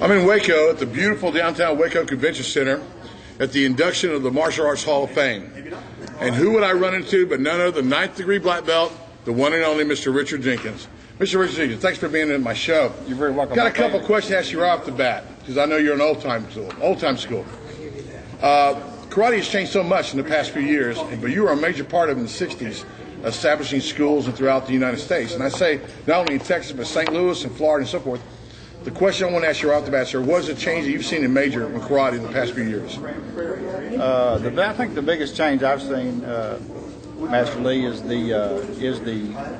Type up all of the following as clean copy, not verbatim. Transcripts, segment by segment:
I'm in Waco at the beautiful downtown Waco Convention Center at the induction of the Martial Arts Hall of Fame. And who would I run into but none other than 9th degree black belt, the one and only Mr. Richard Jenkins. Mr. Richard Jenkins, thanks for being in my show. You're very welcome. Got a couple questions to ask you right off the bat, because I know you're an old time school. Karate has changed so much in the past few years, but you were a major part of it in the 60s, establishing schools and throughout the United States. And I say not only in Texas, but St. Louis and Florida and so forth. The question I want to ask you right off the bat, sir, what is the change that you've seen in major in karate in the past few years? I think the biggest change I've seen, Master Lee, is the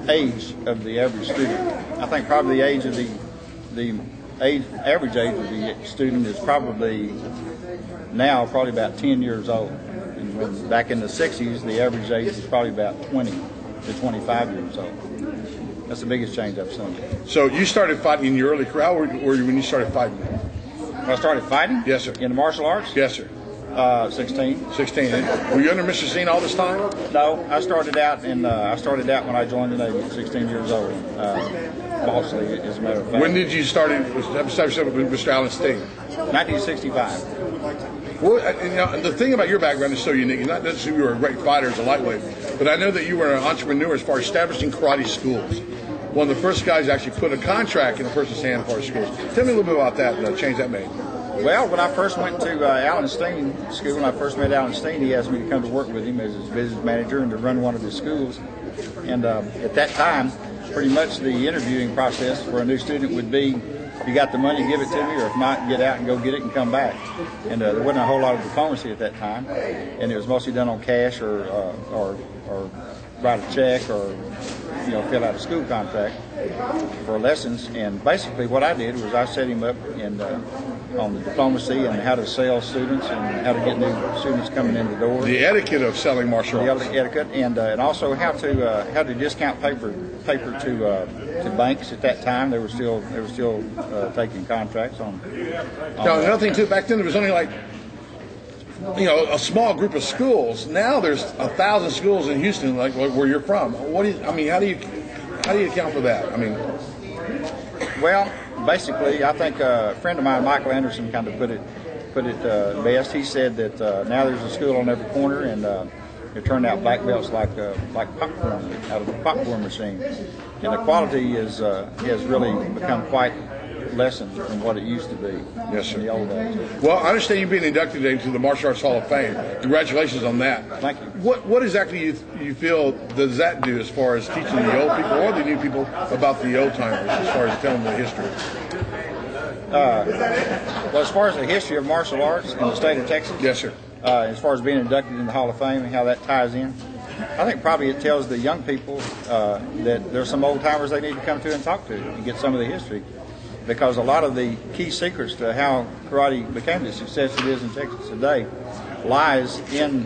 age of the average student. I think probably the age of the average age of the student is probably now about 10 years old. And when, back in the 60s, the average age was probably about 20 to 25 years old. That's the biggest change I've seen. So you started fighting in your early career. How old were you when you started fighting? When I started fighting? Yes, sir. In the martial arts? Yes, sir. 16. 16. Were you under Mr. Scene all this time? No, I started out when I joined the Navy at 16 years old. Falsely, as a matter of fact. When did you start with Mr. Allen Steen? 1965. Well, the thing about your background is so unique. Not necessarily you were a great fighter as a lightweight, but I know that you were an entrepreneur as far as establishing karate schools. One of the first guys to actually put a contract in a person's hand for schools. Tell me a little bit about that, the change that made. Well, when I first went to Allen Steen School, when I first met Allen Steen, he asked me to come to work with him as his business manager and to run one of his schools. And at that time, pretty much the interviewing process for a new student would be, if you got the money, give it to me, or if not, get out and go get it and come back. And there wasn't a whole lot of diplomacy at that time, and it was mostly done on cash or write a check or fill out a school contract for lessons. And basically what I did was I set him up on the diplomacy and how to sell students and how to get new students coming in the door. The etiquette of selling martial arts. The etiquette, and also how to discount paper to banks. At that time, they were still taking contracts on. Now another thing too, back then there was only like a small group of schools. Now there's 1,000 schools in Houston, like where you're from. How do you account for that? Well, basically, I think a friend of mine, Michael Anderson, kind of put it best. He said that now there's a school on every corner, and they're turning out black belts like popcorn out of the popcorn machine, and the quality has really become quite lessened from what it used to be. Yes, sir. In the old days. Well, I understand you've been inducted into the Martial Arts Hall of Fame. Congratulations on that. Thank you. What exactly you feel does that do as far as teaching the old people or the new people about the old timers, as far as telling the history? Well, as far as the history of martial arts in the state of Texas, yes, sir. As far as being inducted in the Hall of Fame and how that ties in, I think probably it tells the young people that there's some old timers they need to come to and talk to and get some of the history. Because a lot of the key secrets to how karate became the success it is in Texas today lies in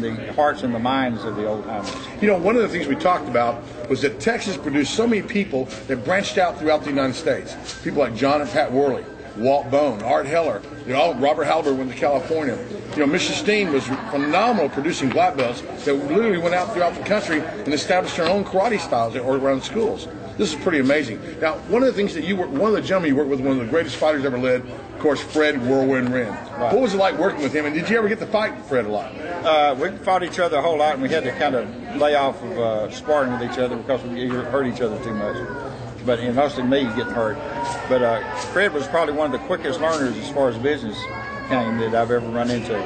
the hearts and the minds of the old timers. One of the things we talked about was that Texas produced so many people that branched out throughout the United States. People like John and Pat Worley, Walt Bone, Art Heller, Robert Halbert went to California. Mr. Steen was phenomenal producing black belts that literally went out throughout the country and established their own karate styles or around schools. This is pretty amazing. Now, one of the things that one of the gentlemen you worked with, one of the greatest fighters ever led, of course, Fred Whirlwind Wren. Right. What was it like working with him, and did you ever get to fight Fred a lot? We fought each other a whole lot, and we had to kind of lay off of sparring with each other because we hurt each other too much. But mostly me getting hurt. But Fred was probably one of the quickest learners as far as business came that I've ever run into.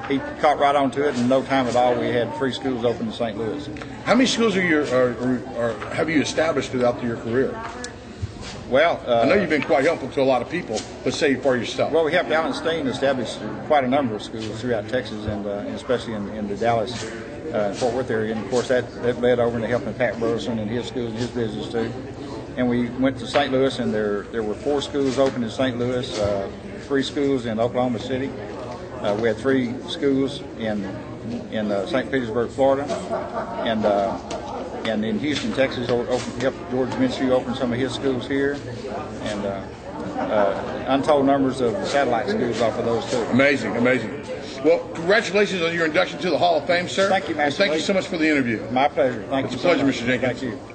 He caught right onto it in no time at all. We had 3 schools open in St. Louis. How many schools have you established throughout your career? Well, I know you've been quite helpful to a lot of people, but say for yourself. Well, we helped Allen Steen establish quite a number of schools throughout Texas and especially in the Dallas, Fort Worth area. And of course, that led over into helping Pat Burleson and his schools and his business too. And we went to St. Louis, and there were 4 schools open in St. Louis, 3 schools in Oklahoma City. We had 3 schools in St. Petersburg, Florida, and in Houston, Texas. Helped George Minshew open some of his schools here, and untold numbers of satellite schools off of those too. Amazing. Well, congratulations on your induction to the Hall of Fame, sir. Thank you, Master. Thank you so much for the interview. My pleasure. Thank you. It's a pleasure, Mr. Jenkins. Thank you.